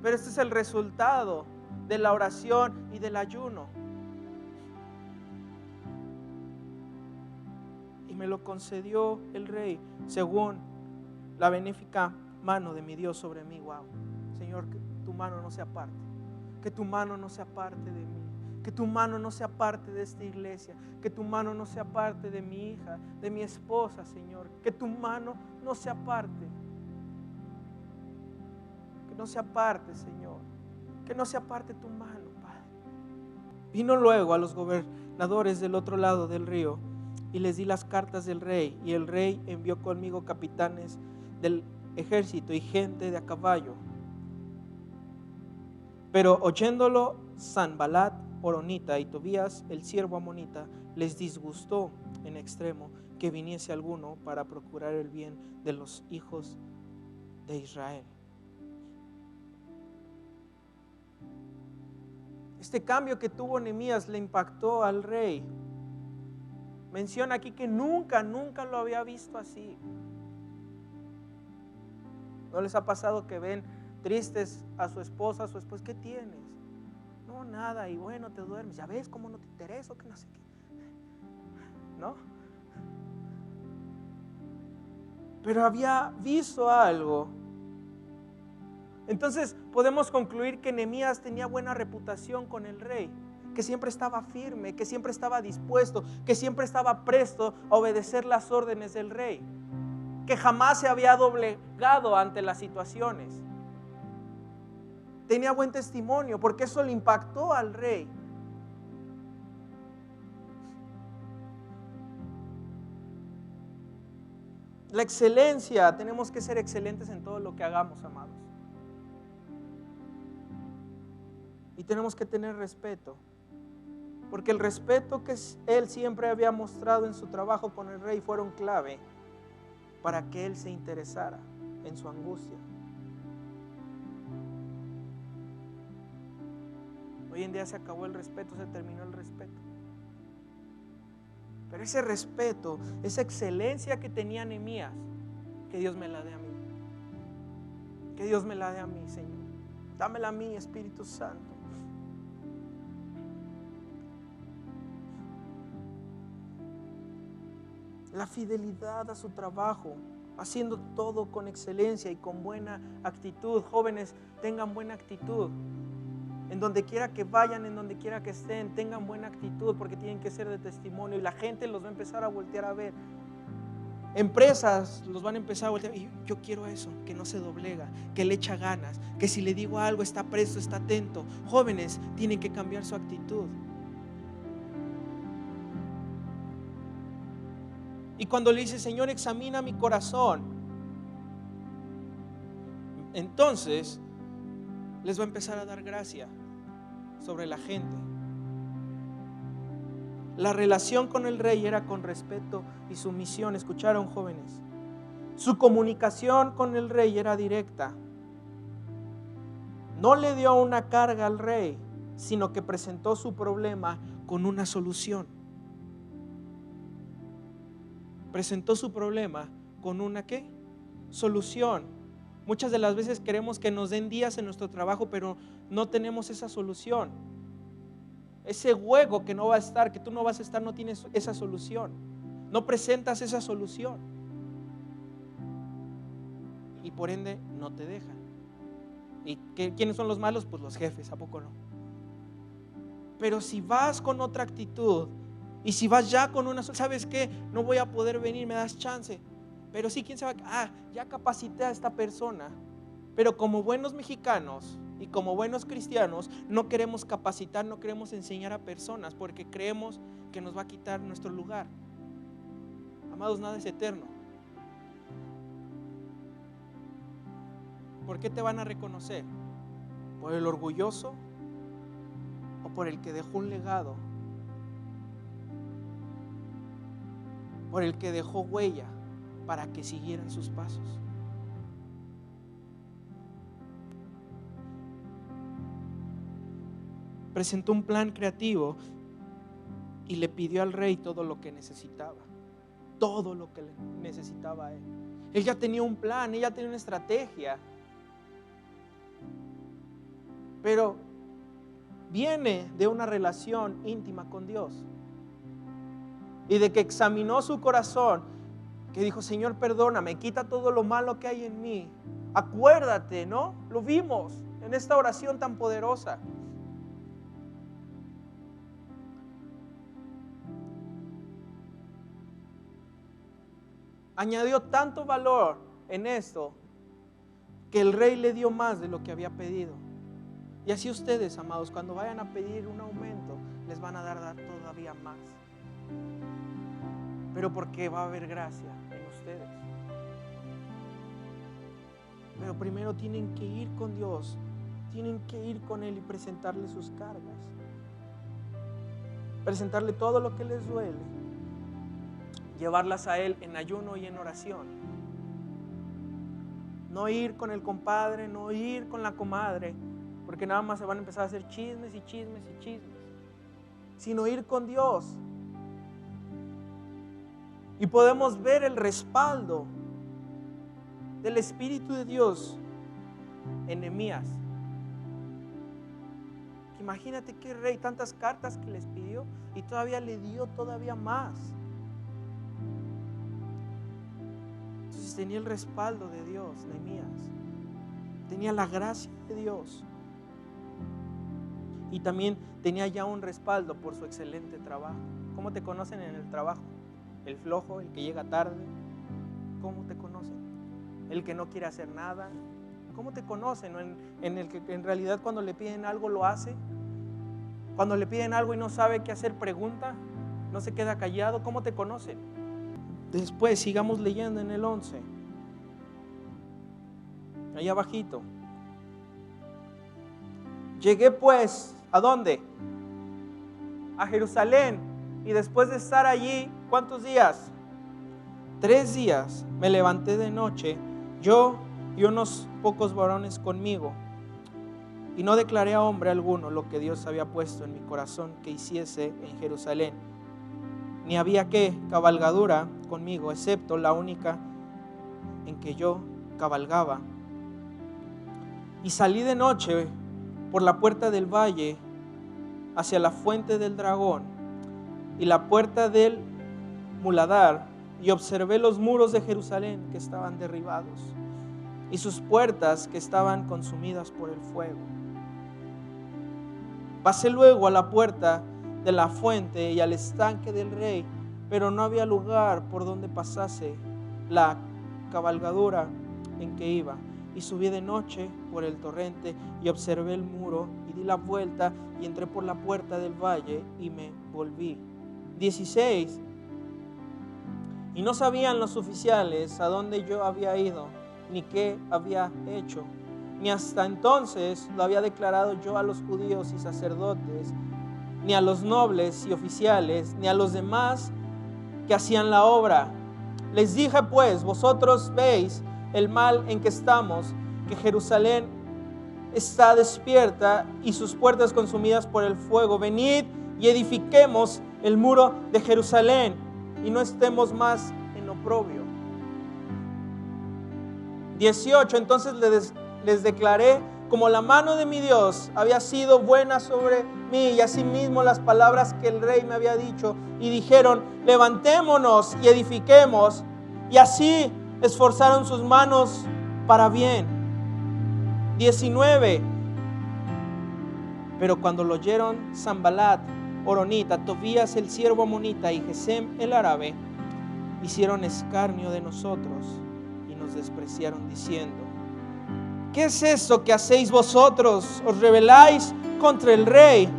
Pero este es el resultado de la oración y del ayuno. Y me lo concedió el rey según la benéfica mano de mi Dios sobre mí. Wow. Señor, que tu mano no se aparte. Que tu mano no se aparte de mí. Que tu mano no se aparte de esta iglesia. Que tu mano no se aparte de mi hija, de mi esposa, Señor. Que tu mano no se aparte. Que no se aparte, Señor. Que no se aparte tu mano, Padre. Vino luego a los gobernadores del otro lado del río y les di las cartas del rey. Y el rey envió conmigo capitanes del ejército y gente de a caballo. Pero oyéndolo Sanballat horonita y Tobías el siervo amonita, les disgustó en extremo que viniese alguno para procurar el bien de los hijos de Israel. Este cambio que tuvo Nehemías le impactó al rey. Menciona aquí que nunca lo había visto así. ¿No les ha pasado que ven tristes a su esposa, ¿qué tienes? No, nada, y bueno, te duermes, ya ves cómo no te interesa, que no sé qué, ¿no? Pero había visto algo. Entonces podemos concluir que Nehemías tenía buena reputación con el rey, que siempre estaba firme, que siempre estaba dispuesto, que siempre estaba presto a obedecer las órdenes del rey, que jamás se había doblegado ante las situaciones. Tenía buen testimonio porque eso le impactó al rey. La excelencia, tenemos que ser excelentes en todo lo que hagamos, amados. Y tenemos que tener respeto, porque el respeto que él siempre había mostrado en su trabajo con el rey fueron clave para que él se interesara en su angustia. Hoy en día se acabó el respeto, se terminó el respeto. Pero ese respeto, esa excelencia que tenía Nehemías, que Dios me la dé a mí. Que Dios me la dé a mí, Señor. Dámela a mí, Espíritu Santo. La fidelidad a su trabajo, haciendo todo con excelencia y con buena actitud. Jóvenes, tengan buena actitud. En donde quiera que vayan, en donde quiera que estén, tengan buena actitud, porque tienen que ser de testimonio y la gente los va a empezar a voltear a ver. Empresas los van a empezar a voltear y yo quiero eso, que no se doblega, que le echa ganas, que si le digo algo está presto, está atento. Jóvenes tienen que cambiar su actitud. Y cuando le dice, Señor, examina mi corazón, entonces les va a empezar a dar gracia sobre la gente. La relación con el rey era con respeto y sumisión. ¿Escucharon, jóvenes? Su comunicación con el rey era directa. No le dio una carga al rey, sino que presentó su problema con una solución. Presentó su problema con una ¿qué? Solución. Muchas de las veces queremos que nos den días en nuestro trabajo, pero no tenemos esa solución. Ese juego que no va a estar, que tú no vas a estar, no tienes esa solución. No presentas esa solución. Y por ende no te dejan. ¿Y quiénes son los malos? Pues los jefes, ¿a poco no? Pero si vas con otra actitud y si vas ya con una, ¿sabes qué? No voy a poder venir, me das chance. Pero sí, ¿quién sabe? Ya capacité a esta persona. Pero como buenos mexicanos y como buenos cristianos, no queremos capacitar, no queremos enseñar a personas porque creemos que nos va a quitar nuestro lugar. Amados, nada es eterno. ¿Por qué te van a reconocer? ¿Por el orgulloso o por el que dejó un legado? ¿Por el que dejó huella para que siguieran sus pasos? Presentó un plan creativo y le pidió al rey todo lo que necesitaba. Todo lo que necesitaba él. Él ya tenía un plan, él ya tenía una estrategia. Pero viene de una relación íntima con Dios. Y de que examinó su corazón, que dijo: Señor, perdóname, quita todo lo malo que hay en mí. Acuérdate, ¿no? Lo vimos en esta oración tan poderosa. Añadió tanto valor en esto que el rey le dio más de lo que había pedido. Y así ustedes, amados, cuando vayan a pedir un aumento, les van a dar todavía más. Pero porque va a haber gracia en ustedes. Pero primero tienen que ir con Dios, tienen que ir con Él y presentarle sus cargas, presentarle todo lo que les duele, llevarlas a Él en ayuno y en oración. No ir con el compadre, no ir con la comadre, porque nada más se van a empezar a hacer chismes y chismes y chismes, sino ir con Dios. Y podemos ver el respaldo del Espíritu de Dios en Nehemías. Imagínate qué rey, tantas cartas que les pidió y todavía le dio todavía más. Entonces tenía el respaldo de Dios, Nehemías. Tenía la gracia de Dios. Y también tenía ya un respaldo por su excelente trabajo. ¿Cómo te conocen en el trabajo? El flojo, el que llega tarde. ¿Cómo te conocen? El que no quiere hacer nada. ¿Cómo te conocen? En el que en realidad cuando le piden algo lo hace. Cuando le piden algo y no sabe qué hacer, pregunta. No se queda callado. ¿Cómo te conocen? Después sigamos leyendo en el 11. Allá abajito. Llegué pues, ¿a dónde? A Jerusalén. Y después de estar allí, ¿cuántos días? 3 días. Me levanté de noche, yo y unos pocos varones conmigo. Y no declaré a hombre alguno lo que Dios había puesto en mi corazón que hiciese en Jerusalén. Ni había cabalgadura conmigo, excepto la única en que yo cabalgaba. Y salí de noche por la puerta del valle hacia la fuente del dragón y la puerta del muladar, y observé los muros de Jerusalén que estaban derribados y sus puertas que estaban consumidas por el fuego. Pasé luego a la puerta de la fuente y al estanque del rey, pero no había lugar por donde pasase la cabalgadura en que iba. Y subí de noche por el torrente y observé el muro y di la vuelta y entré por la puerta del valle y me volví. 16. Y no sabían los oficiales a dónde yo había ido, ni qué había hecho, ni hasta entonces lo había declarado yo a los judíos y sacerdotes, ni a los nobles y oficiales, ni a los demás que hacían la obra. Les dije pues: vosotros veis el mal en que estamos, que Jerusalén está despierta y sus puertas consumidas por el fuego. Venid y edifiquemos el muro de Jerusalén y no estemos más en oprobio. 18. Entonces les declaré como la mano de mi Dios había sido buena sobre mí, y asimismo las palabras que el rey me había dicho, y dijeron: levantémonos y edifiquemos. Y así esforzaron sus manos para bien. 19. Pero cuando lo oyeron Sanballat horonita, Tobías el siervo amonita y Gesem el árabe, hicieron escarnio de nosotros y nos despreciaron diciendo: ¿qué es eso que hacéis vosotros? ¿Os rebeláis contra el rey?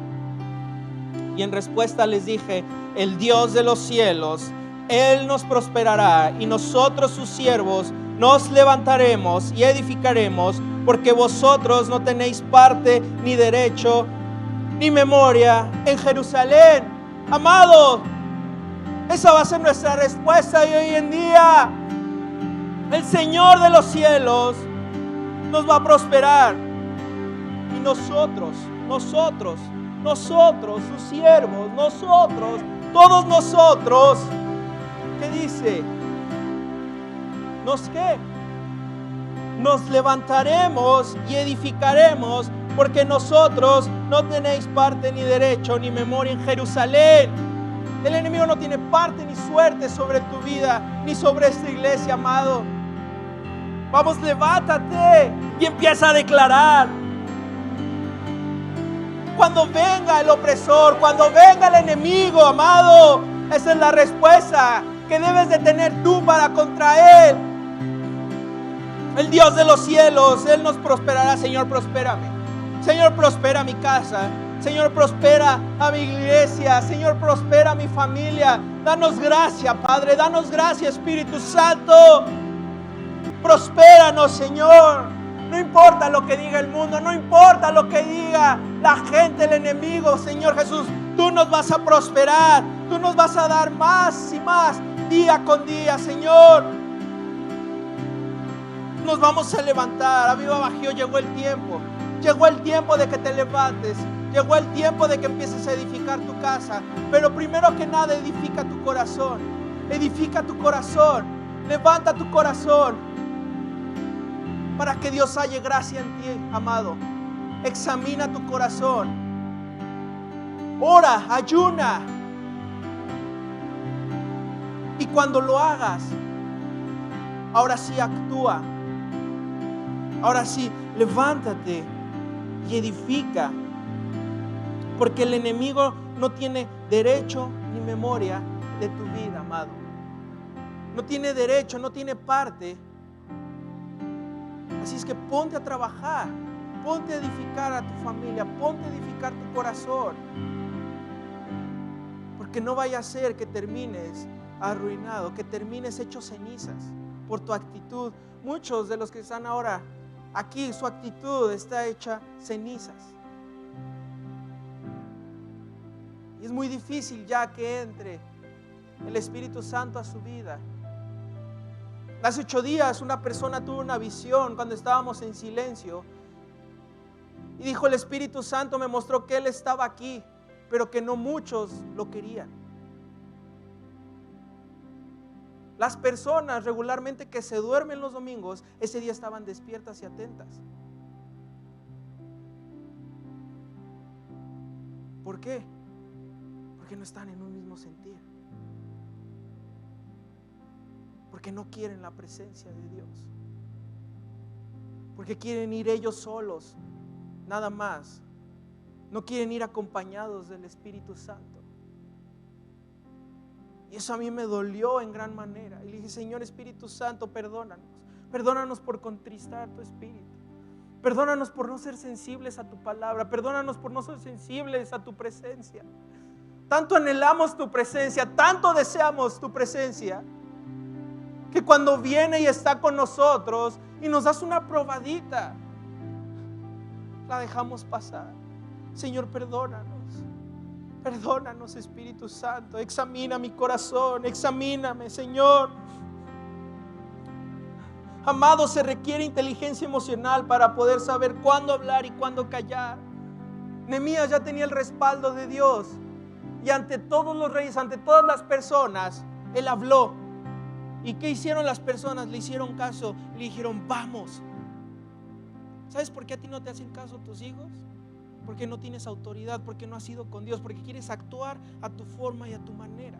Y en respuesta les dije: el Dios de los cielos, Él nos prosperará, y nosotros sus siervos nos levantaremos y edificaremos, porque vosotros no tenéis parte ni derecho ni memoria en Jerusalén. Amados, esa va a ser nuestra respuesta hoy en día. El Señor de los cielos nos va a prosperar, y nosotros, sus siervos, nosotros todos nosotros, ¿qué dice? Nos levantaremos y edificaremos, porque nosotros no tenéis parte ni derecho ni memoria en Jerusalén. El enemigo no tiene parte ni suerte sobre tu vida, ni sobre esta iglesia, amado. Vamos, levántate y empieza a declarar. Cuando venga el opresor, cuando venga el enemigo, amado, esa es la respuesta que debes de tener tú para contra él. El Dios de los cielos, Él nos prosperará. Señor, prospérame. Señor, prospera mi casa. Señor, prospera a mi iglesia. Señor, prospera a mi familia. Danos gracia, Padre. Danos gracia, Espíritu Santo. Prospéranos, Señor. No importa lo que diga el mundo, no importa lo que diga la gente, el enemigo, Señor Jesús. Tú nos vas a prosperar. Tú nos vas a dar más y más día con día, Señor. Nos vamos a levantar. Aviva Bajío, llegó el tiempo. Llegó el tiempo de que te levantes. Llegó el tiempo de que empieces a edificar tu casa. Pero primero que nada, edifica tu corazón. Edifica tu corazón. Levanta tu corazón para que Dios halle gracia en ti, amado. Examina tu corazón. Ora, ayuna. Y cuando lo hagas, ahora sí actúa. Ahora sí, levántate y edifica. Porque el enemigo no tiene derecho ni memoria de tu vida, amado. No tiene derecho, no tiene parte. Así es que ponte a trabajar. Ponte a edificar a tu familia. Ponte a edificar tu corazón. Porque no vaya a ser que termines arruinado, que termines hecho cenizas por tu actitud. Muchos de los que están ahora aquí, su actitud está hecha cenizas. Y es muy difícil ya que entre el Espíritu Santo a su vida. Hace 8 días una persona tuvo una visión cuando estábamos en silencio. Y dijo, el Espíritu Santo me mostró que Él estaba aquí, pero que no muchos lo querían. Las personas regularmente que se duermen los domingos, ese día estaban despiertas y atentas. ¿Por qué? Porque no están en un mismo sentir. Porque no quieren la presencia de Dios. Porque quieren ir ellos solos, nada más. No quieren ir acompañados del Espíritu Santo. Y eso a mí me dolió en gran manera. Y le dije, Señor Espíritu Santo, perdónanos. Perdónanos por contristar tu espíritu. Perdónanos por no ser sensibles a tu palabra. Perdónanos por no ser sensibles a tu presencia. Tanto anhelamos tu presencia, tanto deseamos tu presencia, que cuando viene y está con nosotros y nos das una probadita, la dejamos pasar. Señor, perdónanos. Perdónanos, Espíritu Santo. Examina mi corazón. Examíname, Señor. Amado, se requiere inteligencia emocional para poder saber cuándo hablar y cuándo callar. Nehemías ya tenía el respaldo de Dios. Y ante todos los reyes, ante todas las personas, él habló. ¿Y qué hicieron las personas? Le hicieron caso. Le dijeron, vamos. ¿Sabes por qué a ti no te hacen caso tus hijos? Porque no tienes autoridad, porque no has ido con Dios, porque quieres actuar a tu forma y a tu manera.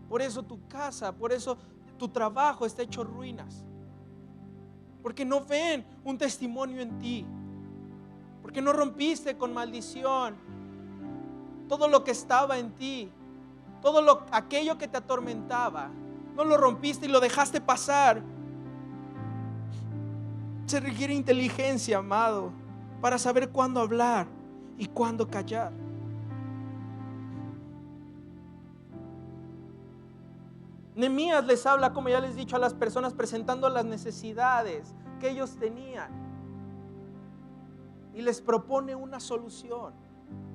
Por eso tu casa, por eso tu trabajo está hecho ruinas. Porque no ven un testimonio en ti. Porque no rompiste con maldición todo lo que estaba en ti, aquello que te atormentaba, no lo rompiste y lo dejaste pasar. Se requiere inteligencia, amado, para saber cuándo hablar y cuándo callar. Nehemías les habla, como ya les he dicho, a las personas presentando las necesidades que ellos tenían y les propone una solución.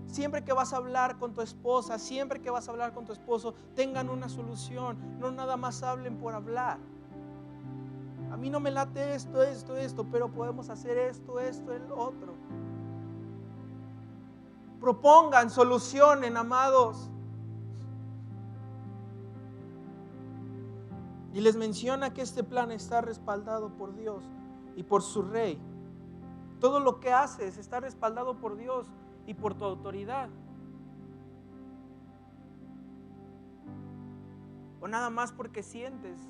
Siempre que vas a hablar con tu esposa, siempre que vas a hablar con tu esposo, tengan una solución, no nada más hablen por hablar. A mí no me late esto, pero podemos hacer esto, el otro. propongan, solucionen, amados. Y les menciona que este plan está respaldado por Dios y por su rey. Todo lo que haces está respaldado por Dios y por tu autoridad. O nada más porque sientes.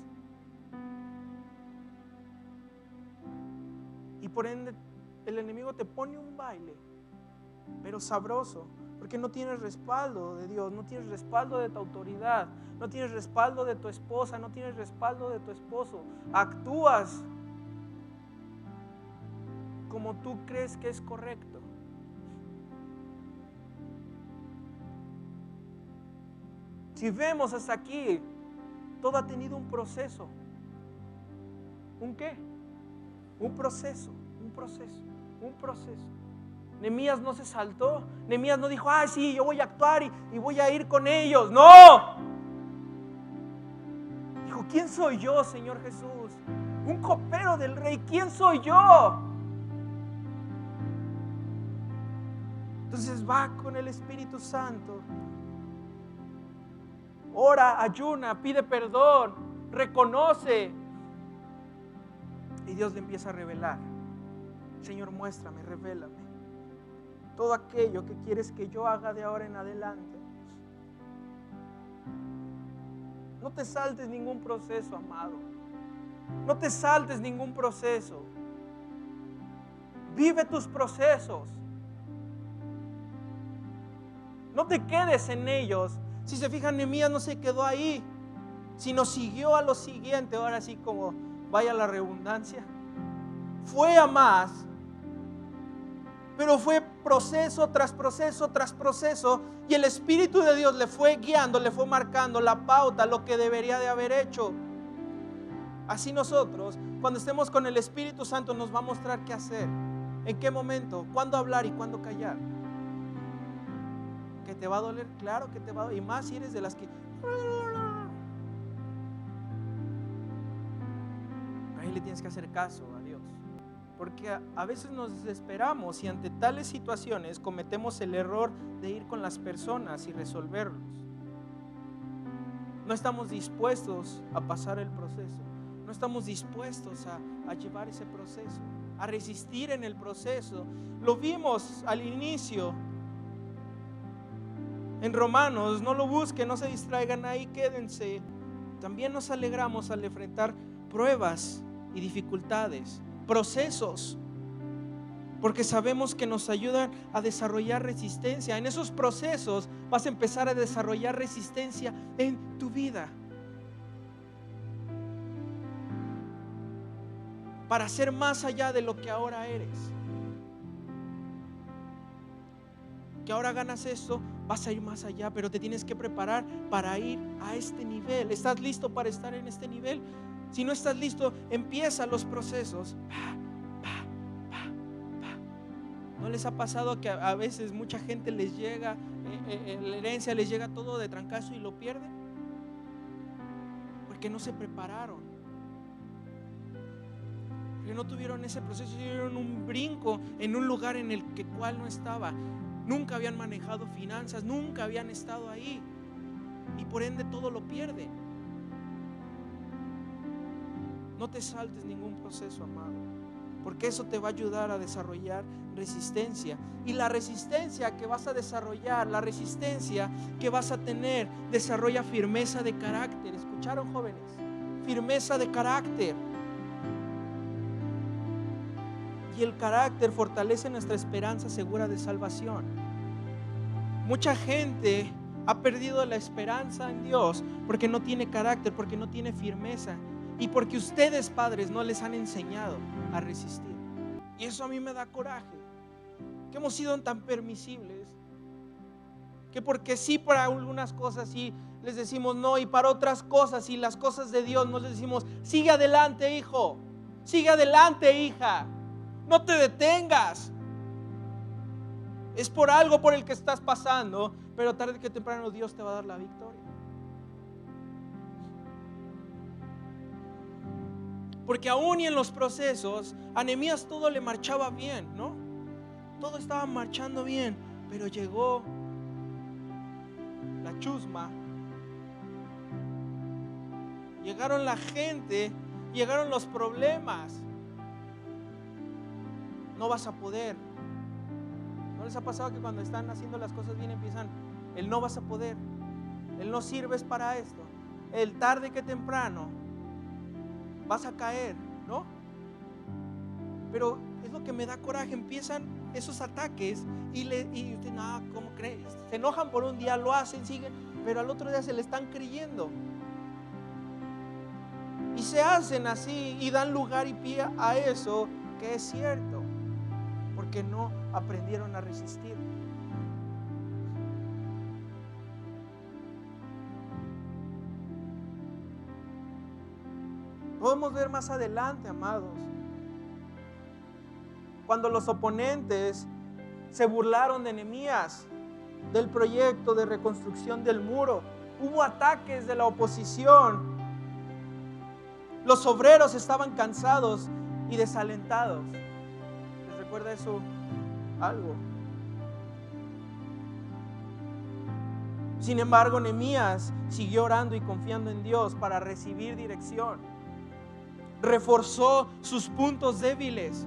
Y por ende el enemigo te pone un baile, pero sabroso, porque no tienes respaldo de Dios, no tienes respaldo de tu autoridad, no tienes respaldo de tu esposa, no tienes respaldo de tu esposo. Actúas como tú crees que es correcto. Si vemos hasta aquí, todo ha tenido un proceso. ¿Un qué? Un proceso. Nehemías no se saltó. Nehemías no dijo, ay sí, yo voy a actuar y voy a ir con ellos. ¡No! Dijo, ¿quién soy yo, Señor Jesús? Un copero del rey, ¿quién soy yo? Entonces va con el Espíritu Santo. Ora, ayuna, pide perdón, reconoce. Y Dios le empieza a revelar. Señor, muéstrame, revélame todo aquello que quieres que yo haga de ahora en adelante. No te saltes ningún proceso, amado. No te saltes ningún proceso. Vive tus procesos. No te quedes en ellos. Si se fijan, Nehemías no se quedó ahí, sino siguió a lo siguiente. Ahora sí, como vaya la redundancia, fue a más. Pero fue proceso tras proceso tras proceso, y el Espíritu de Dios le fue guiando, le fue marcando la pauta, lo que debería de haber hecho. Así nosotros, cuando estemos con el Espíritu Santo, nos va a mostrar qué hacer, en qué momento, cuándo hablar y cuándo callar. ¿Que te va a doler? Claro que te va a doler, y más si eres de las que... Ahí le tienes que hacer caso a Dios. Porque a veces nos desesperamos y ante tales situaciones cometemos el error de ir con las personas y resolverlos. No estamos dispuestos a pasar el proceso. No estamos dispuestos a llevar ese proceso, a resistir en el proceso. Lo vimos al inicio en Romanos. No lo busquen, no se distraigan ahí, quédense. También nos alegramos al enfrentar pruebas y dificultades, procesos, porque sabemos que nos ayudan a desarrollar resistencia. En esos procesos vas a empezar a desarrollar resistencia en tu vida, para ser más allá de lo que ahora eres. Que ahora ganas esto, vas a ir más allá, pero te tienes que preparar para ir a este nivel. ¿Estás listo para estar en este nivel? Si no estás listo, empieza los procesos. ¿No les ha pasado que a veces mucha gente les llega, la herencia les llega todo de trancazo y lo pierden? Porque no se prepararon, porque no tuvieron ese proceso, dieron un brinco en un lugar en el cual no estaba. Nunca habían manejado finanzas, nunca habían estado ahí, y por ende todo lo pierden. No te saltes ningún proceso, amado, porque eso te va a ayudar a desarrollar resistencia. Y la resistencia que vas a desarrollar, la resistencia que vas a tener, desarrolla firmeza de carácter. ¿Escucharon, jóvenes? Firmeza de carácter. Y el carácter fortalece nuestra esperanza segura de salvación. Mucha gente ha perdido la esperanza en Dios porque no tiene carácter, porque no tiene firmeza, y porque ustedes, padres, no les han enseñado a resistir. Y eso a mí me da coraje, que hemos sido tan permisibles, que porque sí para algunas cosas sí les decimos no, y para otras cosas, y las cosas de Dios, no les decimos sigue adelante, hijo, sigue adelante, hija, no te detengas. Es por algo por el que estás pasando, pero tarde que temprano Dios te va a dar la victoria. Porque aún y en los procesos, a Nehemías todo le marchaba bien, ¿no? Todo estaba marchando bien, Pero llegó la chusma, llegaron la gente, llegaron los problemas. No vas a poder. ¿No les ha pasado que cuando están haciendo las cosas bien empiezan el no vas a poder, el no sirves para esto, el tarde que temprano vas a caer, ¿no? Pero es lo que me da coraje, empiezan esos ataques y usted, no, ¿cómo crees? Se enojan por un día, lo hacen, siguen, pero al otro día se le están creyendo. Y se hacen así y dan lugar y pie a eso que es cierto, porque no aprendieron a resistir. Podemos ver más adelante, amados, cuando los oponentes se burlaron de Nehemías, del proyecto de reconstrucción del muro. Hubo ataques de la oposición. Los obreros estaban cansados y desalentados. ¿Les recuerda eso algo? Sin embargo, Nehemías siguió orando y confiando en Dios para recibir dirección. Reforzó sus puntos débiles.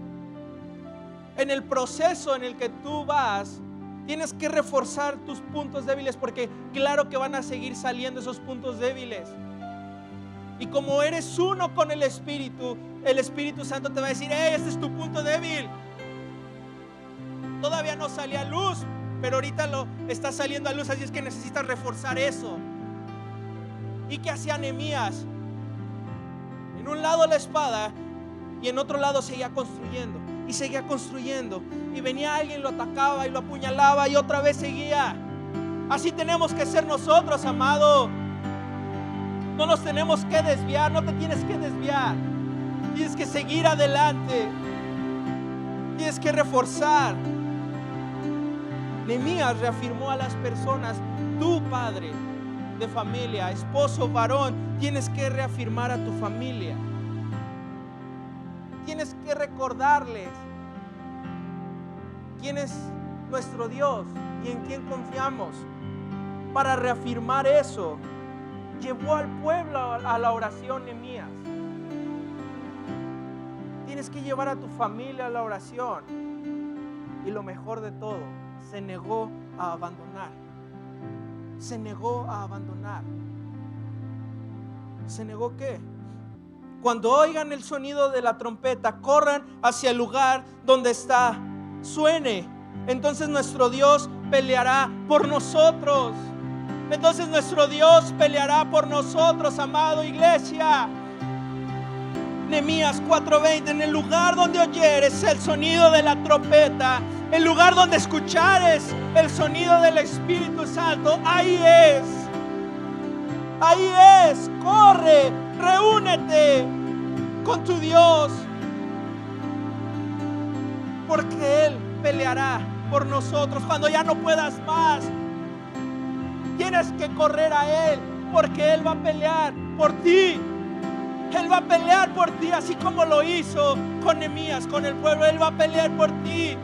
En el proceso en el que tú vas, tienes que reforzar tus puntos débiles, porque claro que van a seguir saliendo esos puntos débiles. Y como eres uno con el Espíritu Santo te va a decir: hey, este es tu punto débil. Todavía no salía a luz, pero ahorita lo está saliendo a luz, así es que necesitas reforzar eso. ¿Y qué hacía Nehemías? En un lado la espada y en otro lado seguía construyendo. Y seguía construyendo. Y venía alguien, lo atacaba y lo apuñalaba y otra vez seguía. Así tenemos que ser nosotros, amado. No nos tenemos que desviar, no te tienes que desviar. Tienes que seguir adelante. Tienes que reforzar. Nehemías reafirmó a las personas: tú, padre de familia, esposo, varón, tienes que reafirmar a tu familia. Tienes que recordarles quién es nuestro Dios y en quién confiamos. Para reafirmar eso, llevó al pueblo a la oración Nehemías. Tienes que llevar a tu familia a la oración. Y lo mejor de todo, se negó a abandonar. Se negó a abandonar. ¿Se negó qué? Cuando oigan el sonido de la trompeta, corran hacia el lugar donde está. Suene. Entonces nuestro Dios peleará por nosotros. Entonces nuestro Dios peleará por nosotros, amado iglesia. Nehemías 4:20: en el lugar donde oyeres el sonido de la trompeta, el lugar donde escuchares el sonido del Espíritu Santo, ahí es. Ahí es. Corre, reúnete con tu Dios, porque Él peleará por nosotros. Cuando ya no puedas más, tienes que correr a Él, porque Él va a pelear por ti. Él va a pelear por ti, así como lo hizo con Nehemías, con el pueblo. Él va a pelear por ti.